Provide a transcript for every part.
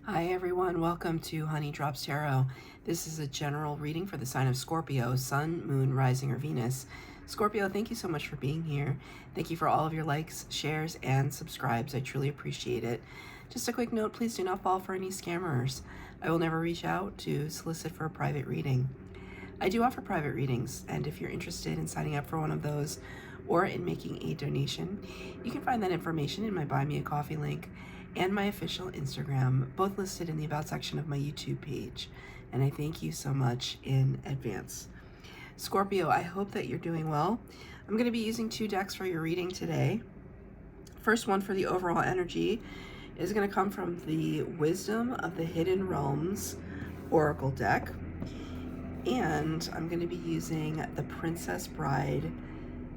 Hi everyone, welcome to Honey Drops Tarot. This is a general reading for the sign of Scorpio, Sun, Moon, Rising, or Venus. Scorpio, thank you so much for being here. Thank you for all of your likes, shares, and subscribes. I truly appreciate it. Just a quick note, please do not fall for any scammers. I will never reach out to solicit for a private reading. I do offer private readings, and if you're interested in signing up for one of those or in making a donation, you can find that information in my Buy Me a Coffee link and my official Instagram, both listed in the About section of my YouTube page. And I thank you so much in advance. Scorpio, I hope that you're doing well. I'm going to be using 2 decks for your reading today. First one for the overall energy is going to come from the Wisdom of the Hidden Realms Oracle deck. And I'm going to be using the Princess Bride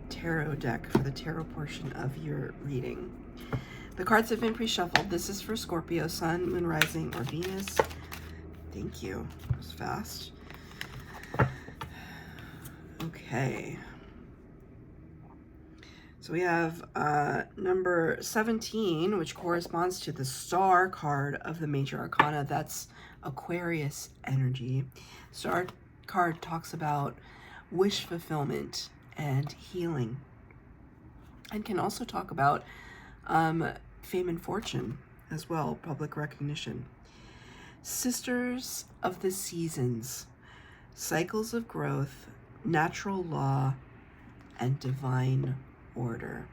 tarot deck for the tarot portion of your reading. The cards have been pre-shuffled. This is for Scorpio, Sun, Moon, Rising, or Venus. Thank you. That was fast. Okay. So we have number 17, which corresponds to the Star card of the Major Arcana. That's Aquarius energy. Star card talks about wish fulfillment and healing, and can also talk about fame and fortune as well, public recognition. Sisters of the seasons, cycles of growth, natural law, and divine order.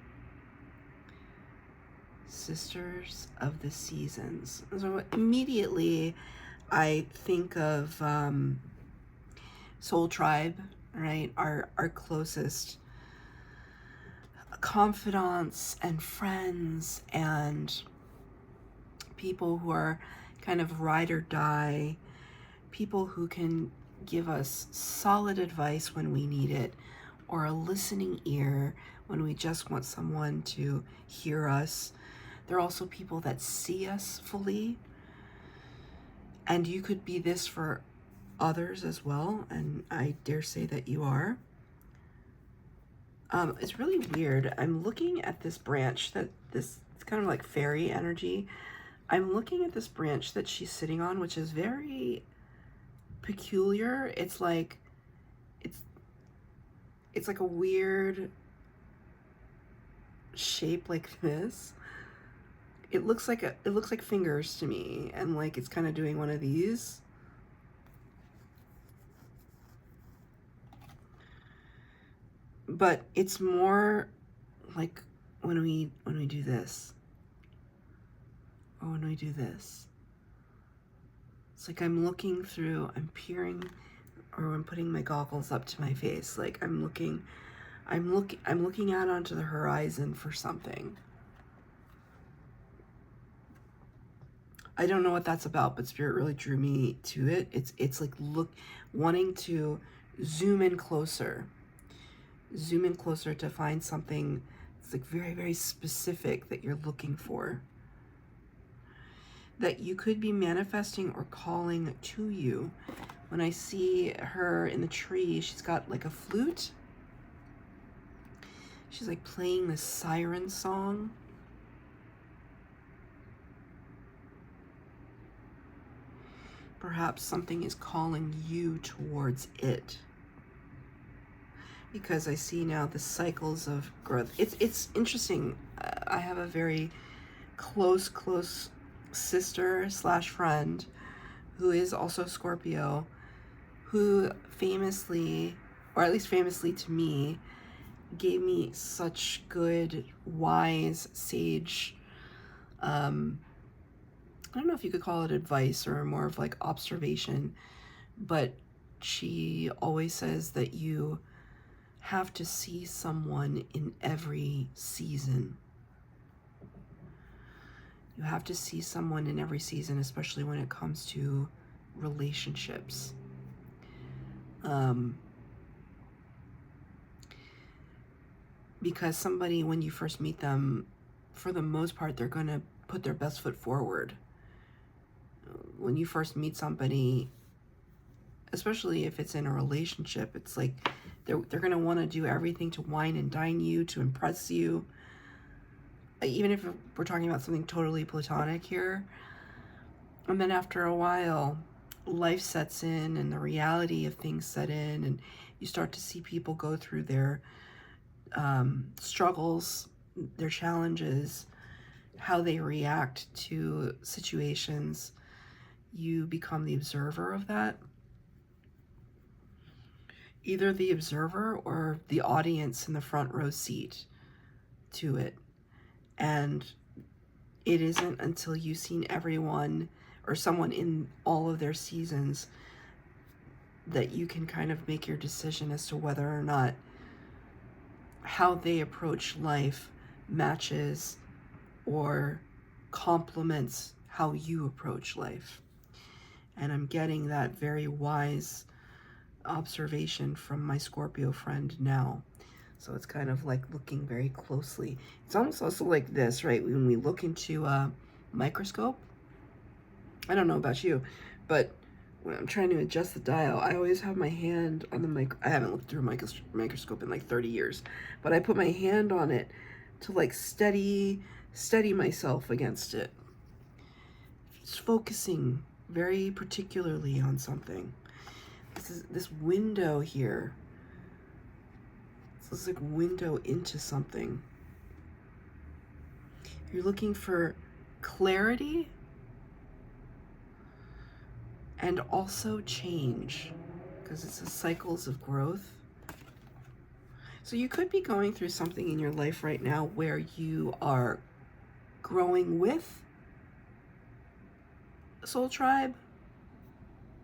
Sisters of the seasons. So immediately I think of Soul Tribe, right? Our closest confidants and friends and people who are kind of ride or die, people who can give us solid advice when we need it, or a listening ear when we just want someone to hear us. They're also people that see us fully, and you could be this for others as well, and I dare say that you are. It's really weird. I'm looking at this branch it's kind of like fairy energy. I'm looking at this branch that she's sitting on, which is very peculiar. It's like a weird shape like this. It looks like fingers to me, and like it's kind of doing one of these. But it's more like when we do this, or when we do this. It's like I'm looking through, I'm peering, or I'm putting my goggles up to my face. Like I'm looking out onto the horizon for something. I don't know what that's about, but Spirit really drew me to it. It's like wanting to zoom in closer to find something that's like very, very specific that you're looking for, that you could be manifesting or calling to you. When I see her in the tree, she's got like a flute. She's like playing this siren song. Perhaps something is calling you towards it, because I see now the cycles of growth. It's interesting. I have a very close sister / friend who is also Scorpio, who famously, or at least famously to me, gave me such good, wise, sage, I don't know if you could call it advice or more of like observation, but she always says that you have to see someone in every season. You have to see someone in every season, especially when it comes to relationships. Because somebody, when you first meet them, for the most part, they're going to put their best foot forward. When you first meet somebody, especially if it's in a relationship, it's like they're going to want to do everything to wine and dine you, to impress you. Even if we're talking about something totally platonic here, And then after a while, life sets in and the reality of things set in, and you start to see people go through their struggles, their challenges, how they react to situations. You become the observer of that. Either the observer or the audience in the front row seat to it. And it isn't until you've seen everyone or someone in all of their seasons that you can kind of make your decision as to whether or not how they approach life matches or complements how you approach life. And I'm getting that very wise observation from my Scorpio friend now. So it's kind of like looking very closely. It's almost also like this, right? When we look into a microscope, I don't know about you, but when I'm trying to adjust the dial, I always have my hand on the mic. I haven't looked through a microscope in like 30 years, but I put my hand on it to like steady myself against it. Just focusing very particularly on something. This window here. This is like window into something. You're looking for clarity and also change, because it's a cycles of growth. So you could be going through something in your life right now where you are growing with Soul Tribe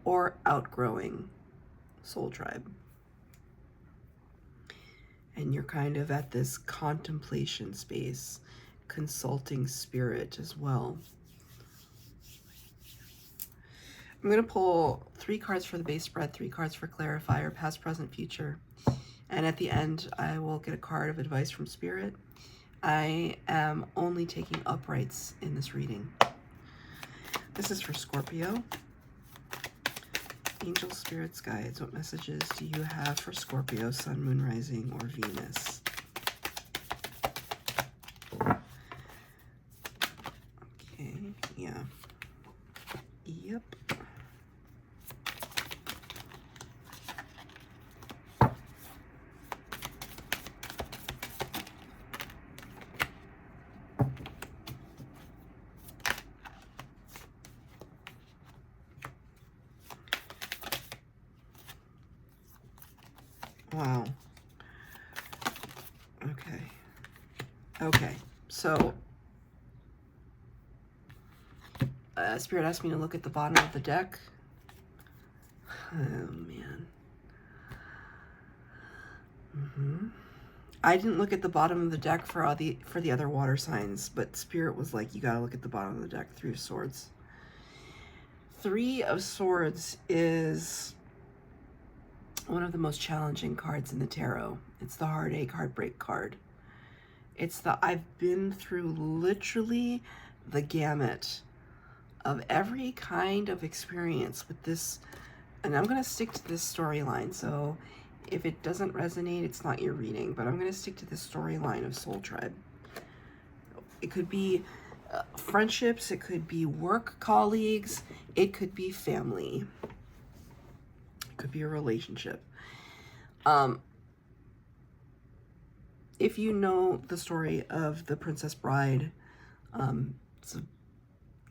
or outgrowing Soul Tribe. And you're kind of at this contemplation space, consulting spirit as well. I'm going to pull 3 cards for the base spread, 3 cards for clarifier, past, present, future. And at the end, I will get a card of advice from spirit. I am only taking uprights in this reading. This is for Scorpio. Angel, spirits, guides, what messages do you have for Scorpio, Sun, Moon, Rising, or Venus? Okay, yeah. Yep. Wow. Okay. So, Spirit asked me to look at the bottom of the deck. Oh, man. I didn't look at the bottom of the deck for the other water signs, but Spirit was like, you gotta look at the bottom of the deck. 3 of Swords. 3 of Swords is one of the most challenging cards in the tarot. It's the heartache, heartbreak card. It's the I've been through literally the gamut of every kind of experience with this, and I'm going to stick to this storyline. So if it doesn't resonate, it's not your reading, but I'm going to stick to this storyline of Soul Tribe. It could be friendships, it could be work colleagues, it could be family. Could be a relationship. If you know the story of The Princess Bride, it's a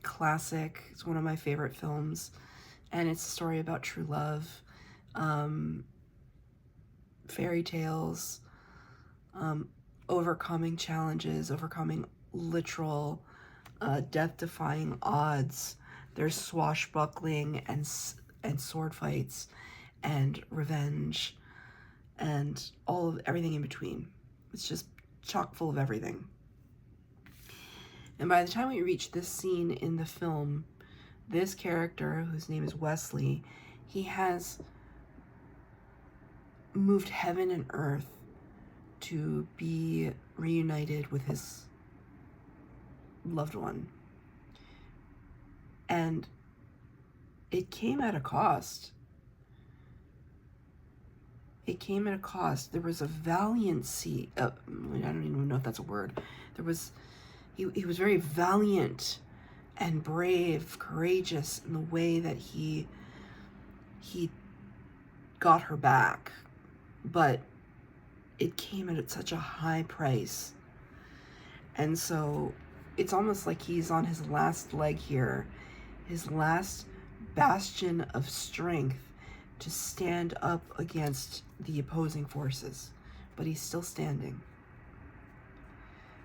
classic. It's one of my favorite films, and it's a story about true love, fairy tales, overcoming challenges, overcoming literal death-defying odds. There's swashbuckling and sword fights and revenge and everything in between. It's just chock full of everything. And by the time we reach this scene in the film, this character, whose name is Wesley, he has moved heaven and earth to be reunited with his loved one. And it came at a cost. It came at a cost. There was a valiancy. I don't even know if that's a word. He was very valiant and brave, courageous in the way that he got her back, but it came at such a high price. And so it's almost like he's on his last leg here, his last bastion of strength to stand up against the opposing forces. But he's still standing.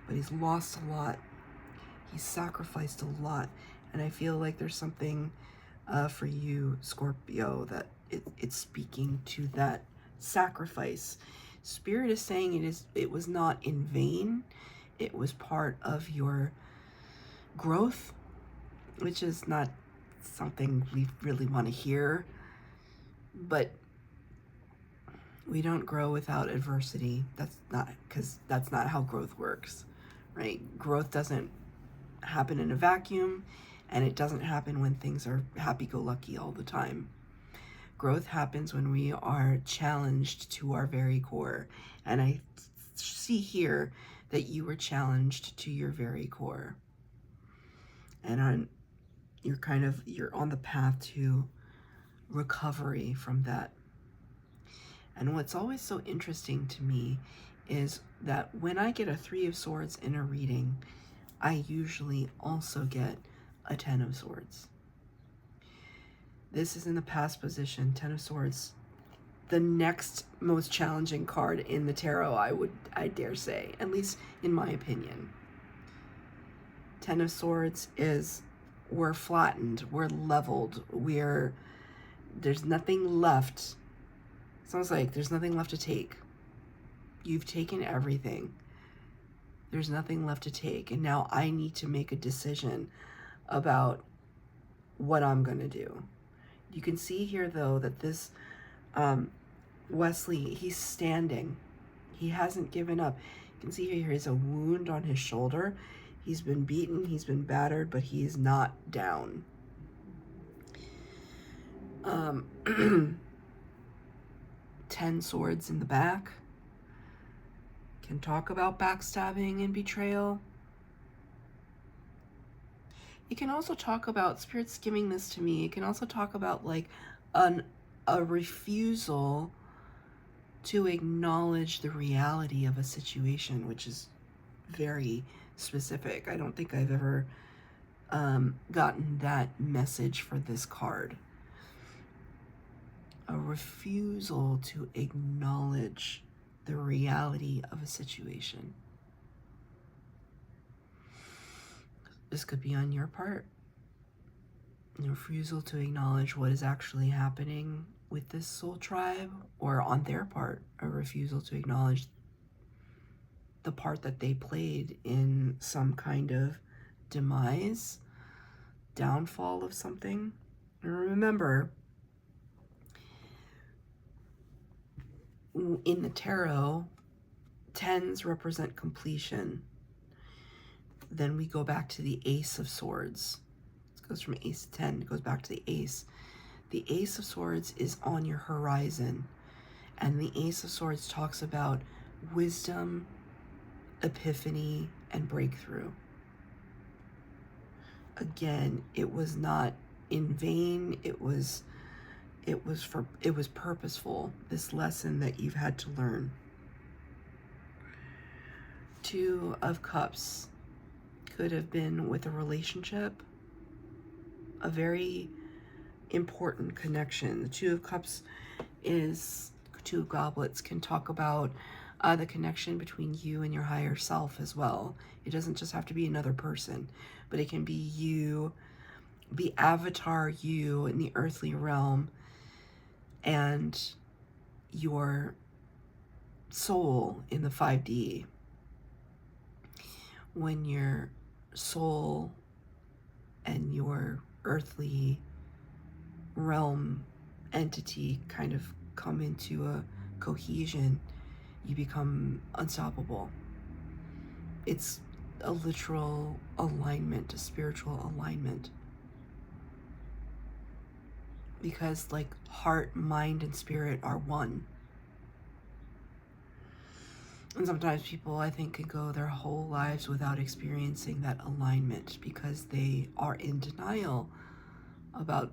But he's lost a lot. He's sacrificed a lot. And I feel like there's something for you, Scorpio, that it's speaking to that sacrifice. Spirit is saying it was not in vain. It was part of your growth, which is not something we really want to hear. But we don't grow without adversity. That's not how growth works, right? Growth doesn't happen in a vacuum, and it doesn't happen when things are happy-go-lucky all the time. Growth happens when we are challenged to our very core. And I see here that you were challenged to your very core. And you're on the path to recovery from that. And what's always so interesting to me is that when I get a 3 of Swords in a reading, I usually also get a 10 of Swords. This is in the past position, 10 of Swords. The next most challenging card in the tarot, I dare say, at least in my opinion. 10 of Swords is we're flattened, we're leveled, there's nothing left. It's almost like there's nothing left to take. You've taken everything. There's nothing left to take. And now I need to make a decision about what I'm going to do. You can see here, though, that this Wesley, he's standing. He hasn't given up. You can see here, he's a wound on his shoulder. He's been beaten, he's been battered, but he is not down. 10 swords in the back. Can talk about backstabbing and betrayal. It can also talk about, Spirit's giving this to me, it can also talk about like a refusal to acknowledge the reality of a situation, which is very specific. I don't think I've ever gotten that message for this card. A refusal to acknowledge the reality of a situation. This could be on your part. A refusal to acknowledge what is actually happening with this soul tribe, or on their part, a refusal to acknowledge the part that they played in some kind of demise, downfall of something. And remember, in the tarot, 10s represent completion. Then we go back to the Ace of Swords. It goes from Ace to 10, it goes back to the Ace. The Ace of Swords is on your horizon. And the Ace of Swords talks about wisdom, epiphany, and breakthrough. Again, it was not in vain. It was purposeful, this lesson that you've had to learn. 2 of Cups could have been with a relationship, a very important connection. The 2 of Cups is 2 of Goblets, can talk about the connection between you and your higher self as well. It doesn't just have to be another person, but it can be you, the avatar you in the earthly realm, and your soul in the 5D. When your soul and your earthly realm entity kind of come into a cohesion, you become unstoppable. It's a literal alignment, a spiritual alignment. Because like heart, mind, and spirit are one. And sometimes people, I think, can go their whole lives without experiencing that alignment because they are in denial about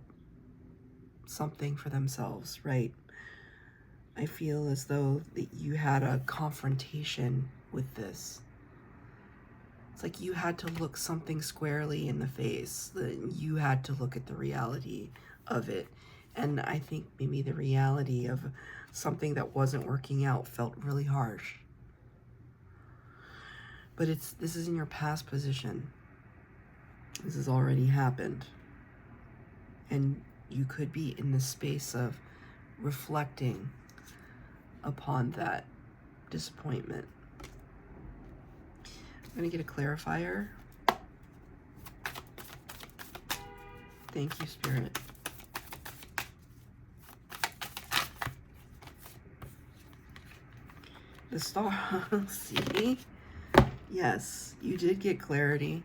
something for themselves, right? I feel as though that you had a confrontation with this. It's like you had to look something squarely in the face. You had to look at the reality of it. And I think maybe the reality of something that wasn't working out felt really harsh. But this is in your past position. This has already happened. And you could be in the space of reflecting upon that disappointment. I'm going to get a clarifier. Thank you, Spirit. The star, see? Yes, you did get clarity.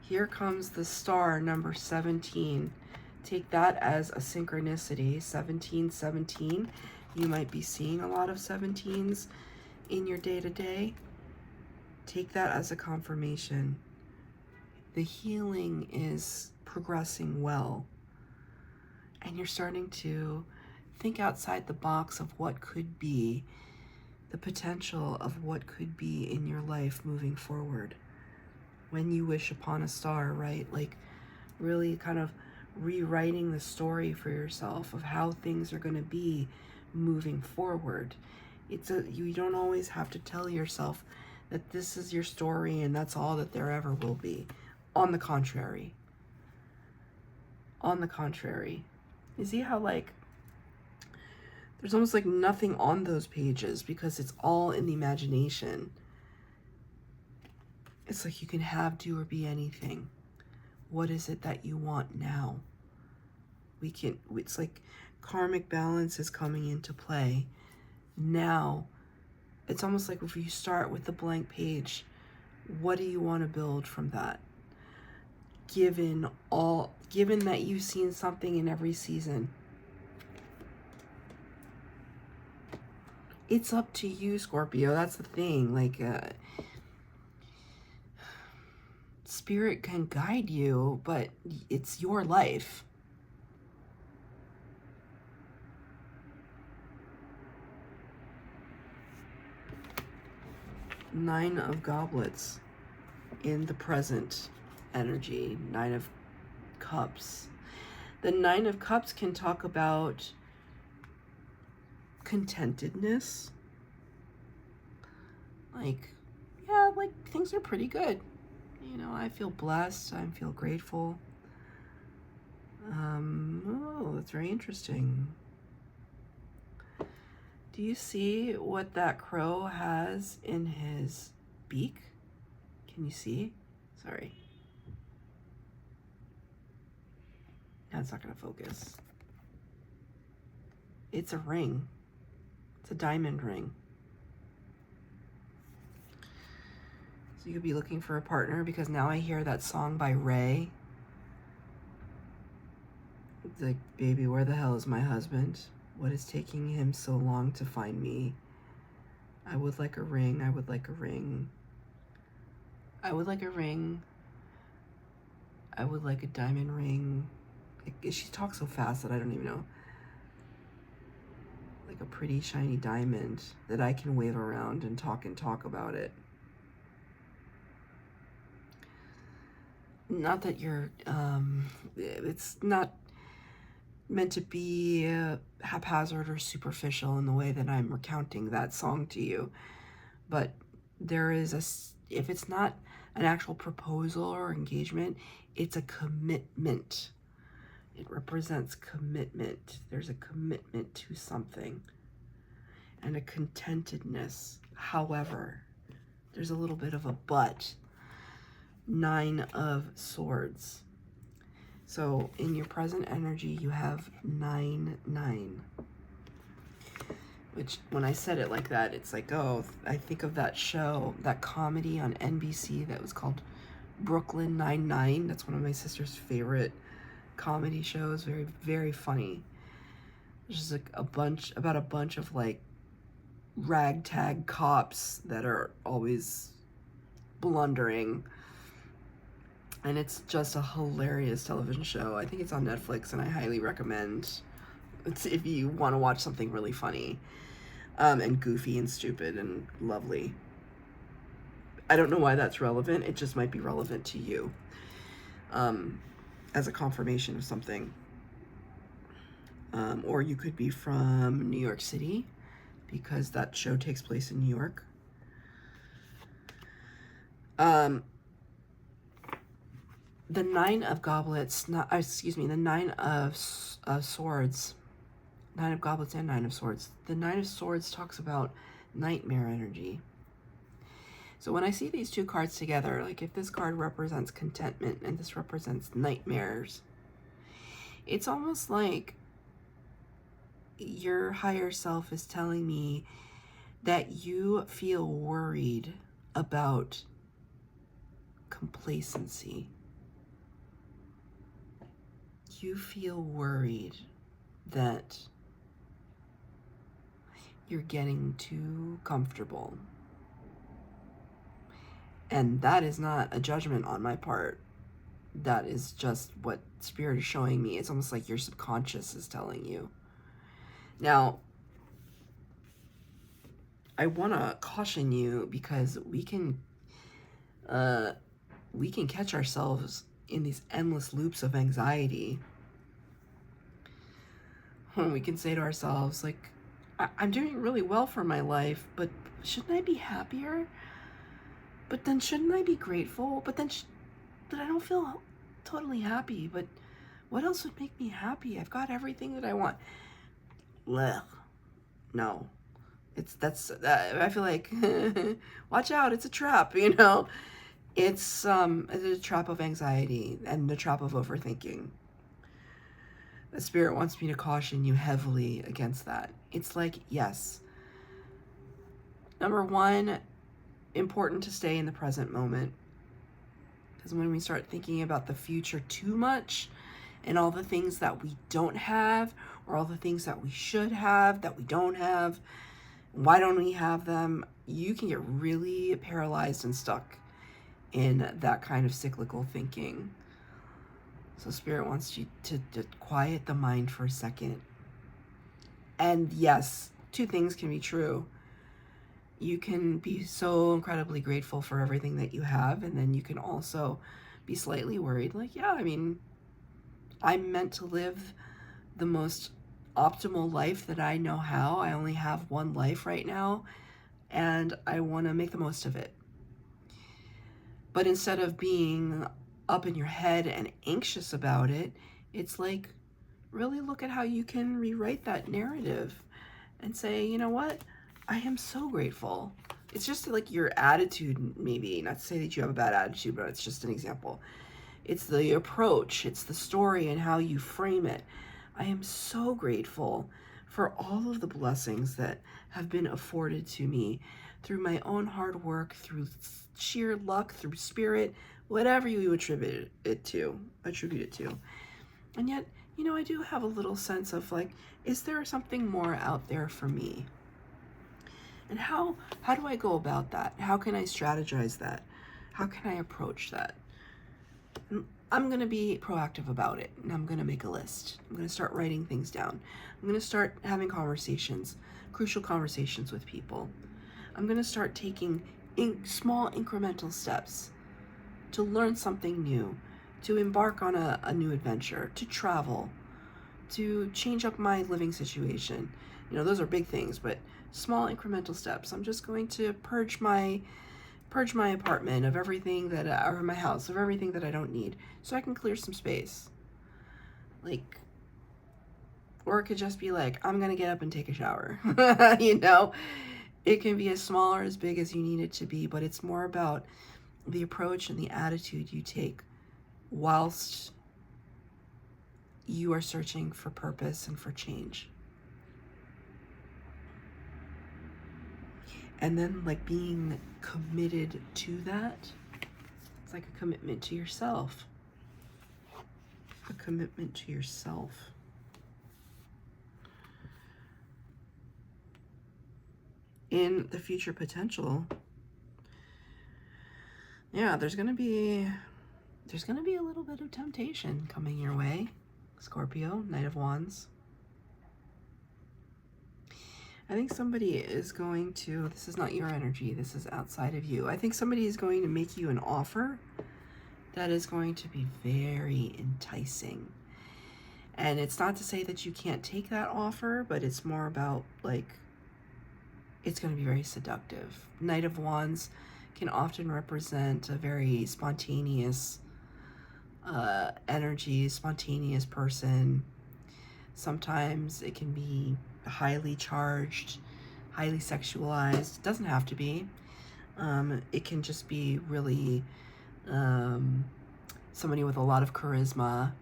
Here comes the star, number 17. Take that as a synchronicity. 1717. You might be seeing a lot of 17s in your day-to-day. Take that as a confirmation. The healing is progressing well. And you're starting to think outside the box of what could be, the potential of what could be in your life moving forward. When you wish upon a star, right? Like really kind of rewriting the story for yourself of how things are going to be moving forward. You don't always have to tell yourself that this is your story and that's all that there ever will be. On the contrary. You see how like there's almost like nothing on those pages because it's all in the imagination. It's like you can have, do, or be anything. What is it that you want now? It's like karmic balance is coming into play. Now, it's almost like if you start with the blank page, what do you want to build from that? Given that you've seen something in every season, it's up to you, Scorpio. That's the thing. Like, Spirit can guide you, but it's your life. Nine of Goblets in the present energy. Nine of Cups. The Nine of Cups can talk about contentedness. Like, yeah, like things are pretty good. You know, I feel blessed. I feel grateful. Oh, that's very interesting. Do you see what that crow has in his beak? Can you see? Sorry. That's not going to focus. It's a ring. It's a diamond ring. So you could be looking for a partner because now I hear that song by Ray. It's like, baby, where the hell is my husband? What is taking him so long to find me? I would like a ring. I would like a ring. I would like a ring. I would like a diamond ring. She talks so fast that I don't even know. Like a pretty shiny diamond that I can wave around and talk about it. Not that you're, it's not meant to be haphazard or superficial in the way that I'm recounting that song to you. But there is if it's not an actual proposal or engagement, it's a commitment. It represents commitment. There's a commitment to something and a contentedness. However, there's a little bit of a but. Nine of Swords. So in your present energy, you have 9-9. Which, when I said it like that, it's like, oh, I think of that show, that comedy on NBC that was called Brooklyn Nine-Nine. That's one of my sister's favorite comedy shows. Very, very funny. There's just like about a bunch of like ragtag cops that are always blundering. And it's just a hilarious television show. I think it's on Netflix, and I highly recommend it's if you want to watch something really funny, and goofy and stupid and lovely. I don't know why that's relevant. It just might be relevant to you, as a confirmation of something. Or you could be from New York City, because that show takes place in New York. The Nine of Goblets, the Nine of Swords, Nine of Goblets and Nine of Swords. The Nine of Swords talks about nightmare energy. So when I see these two cards together, like if this card represents contentment and this represents nightmares, it's almost like your higher self is telling me that you feel worried about complacency. You feel worried that you're getting too comfortable. And that is not a judgment on my part. That is just what Spirit is showing me. It's almost like your subconscious is telling you. Now, I want to caution you, because we can catch ourselves in these endless loops of anxiety. When we can say to ourselves, like, I'm doing really well for my life, but shouldn't I be happier? But then shouldn't I be grateful? But then but I don't feel totally happy. But what else would make me happy? I've got everything that I want. Blech. No. I feel like, watch out, it's a trap, you know? It's a trap of anxiety and the trap of overthinking. The Spirit wants me to caution you heavily against that. It's like, yes, number one, important to stay in the present moment. Because when we start thinking about the future too much, and all the things that we don't have, or all the things that we should have that we don't have, why don't we have them, you can get really paralyzed and stuck in that kind of cyclical thinking. So Spirit wants you to quiet the mind for a second. And yes, two things can be true. You can be so incredibly grateful for everything that you have, and then you can also be slightly worried, like, yeah, I mean, I'm meant to live the most optimal life that I know how. I only have one life right now, and I want to make the most of it. But instead of being up in your head and anxious about it, it's like, really look at how you can rewrite that narrative and say, you know what? I am so grateful. It's just like your attitude, maybe. Not to say that you have a bad attitude, but it's just an example. It's the approach, it's the story and how you frame it. I am so grateful for all of the blessings that have been afforded to me through my own hard work, through sheer luck, through Spirit, whatever you attribute it to. And yet, you know, I do have a little sense of like, is there something more out there for me? And how do I go about that? How can I strategize that? How can I approach that? I'm going to be proactive about it, and I'm going to make a list. I'm going to start writing things down. I'm going to start having conversations, crucial conversations with people. I'm going to start taking small incremental steps to learn something new, to embark on a new adventure, to travel, to change up my living situation. You know, those are big things, but small incremental steps. I'm just going to purge my apartment of everything that, or my house of everything that I don't need, so I can clear some space. Like, or it could just be like, I'm gonna get up and take a shower. You know, it can be as small or as big as you need it to be, but it's more about the approach and the attitude you take whilst you are searching for purpose and for change. And then, like, being committed to that, it's like a commitment to yourself. A commitment to yourself. in the future potential, yeah, there's going to be a little bit of temptation coming your way, Scorpio, Knight of Wands. I think somebody is going to, this is not your energy, this is outside of you. I think somebody is going to make you an offer that is going to be very enticing. And it's not to say that you can't take that offer, but it's more about, like, it's going to be very seductive. Knight of Wands can often represent a very spontaneous energy, spontaneous person. Sometimes it can be highly charged, highly sexualized. It doesn't have to be. It can just be really somebody with a lot of charisma,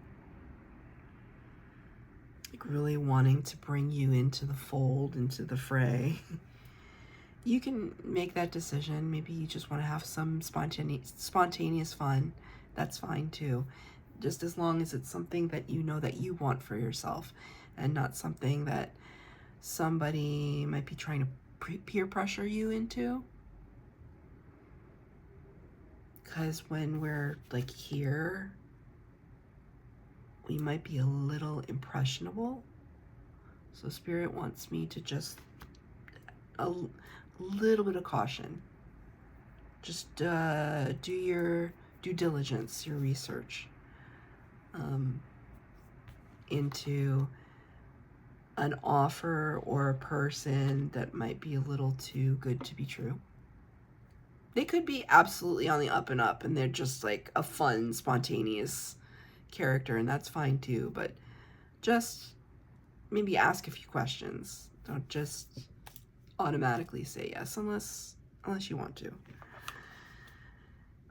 like really wanting to bring you into the fold, into the fray. You can make that decision. Maybe you just want to have some spontaneous fun. That's fine too. Just as long as it's something that you know that you want for yourself and not something that somebody might be trying to peer pressure you into. Because when we're like here, we might be a little impressionable. So Spirit wants me to just a little bit of caution. Just do your due diligence, your research into an offer or a person that might be a little too good to be true. They could be absolutely on the up and up, and they're just like a fun, spontaneous character, and that's fine too, but just maybe ask a few questions. Don't just automatically say yes unless you want to.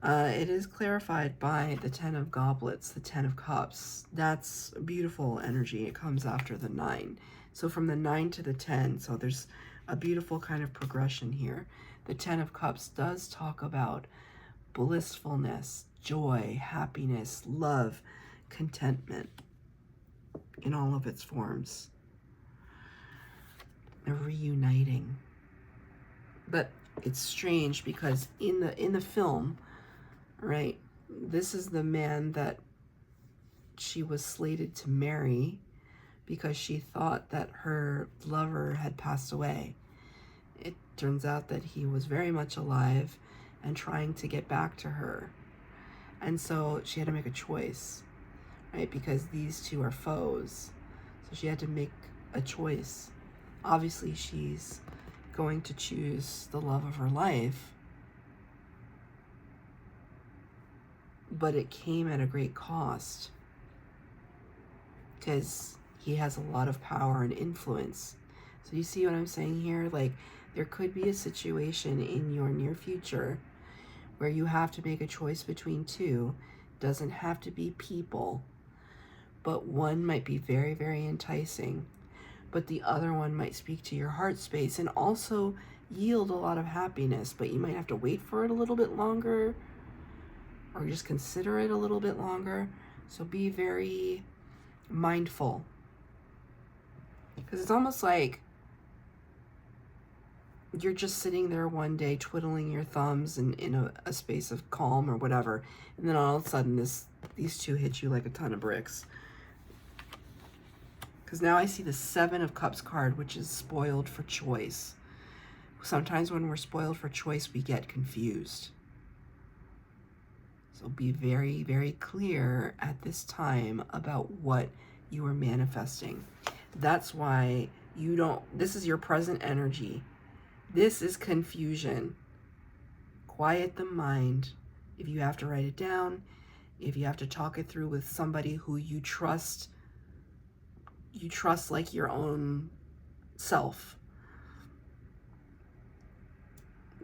It is clarified by the 10 of Goblets, the 10 of Cups. That's beautiful energy. It comes after the 9. So from the 9 to the 10, so there's a beautiful kind of progression here. The 10 of Cups does talk about blissfulness, joy, happiness, love, contentment in all of its forms. A reuniting. But it's strange because in the film, right, this is the man that she was slated to marry because she thought that her lover had passed away. It turns out that he was very much alive and trying to get back to her. And so she had to make a choice, right? Because these two are foes. So she had to make a choice. Obviously, she's going to choose the love of her life, but it came at a great cost because he has a lot of power and influence. So you see what I'm saying here? Like, there could be a situation in your near future where you have to make a choice between two. Doesn't have to be people, but one might be very, very enticing, but the other one might speak to your heart space and also yield a lot of happiness, but you might have to wait for it a little bit longer or just consider it a little bit longer. So be very mindful, because it's almost like you're just sitting there one day twiddling your thumbs in a space of calm or whatever, and then all of a sudden these two hit you like a ton of bricks. Because now I see the 7 of Cups card, which is spoiled for choice. Sometimes when we're spoiled for choice, we get confused. So be very, very clear at this time about what you are manifesting. That's why you don't, this is your present energy. This is confusion. Quiet the mind. If you have to write it down, if you have to talk it through with somebody who you trust like your own self,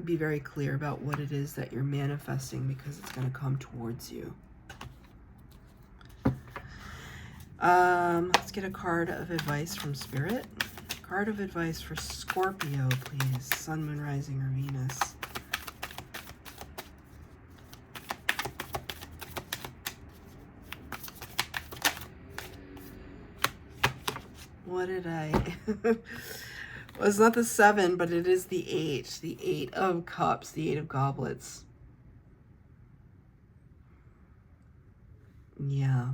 be very clear about what it is that you're manifesting, because it's going to come towards you. Let's get a card of advice from Spirit. Card of advice for Scorpio, please. Sun, Moon, Rising, or Venus. What did I... Well, it's not the 7, but it is the 8. The 8 of Cups, the 8 of Goblets. Yeah.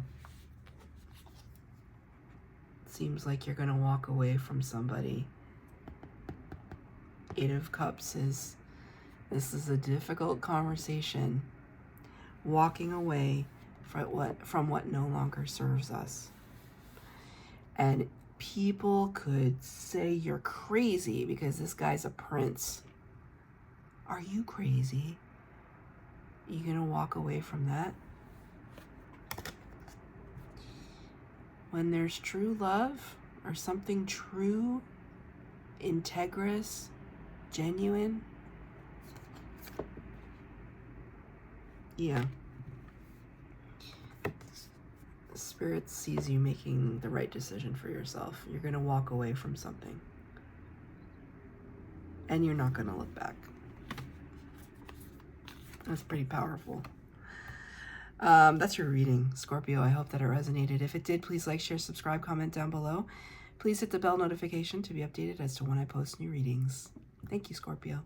Seems like you're going to walk away from somebody. 8 of Cups is, this is a difficult conversation. Walking away from what no longer serves us. And people could say you're crazy because this guy's a prince. Are you crazy? You going to walk away from that? When there's true love or something true, integrous, genuine, yeah. Spirit sees you making the right decision for yourself. You're going to walk away from something. And you're not going to look back. That's pretty powerful. That's your reading, Scorpio. I hope that it resonated. If it did, please like, share, subscribe, comment down below. Please hit the bell notification to be updated as to when I post new readings. Thank you, Scorpio.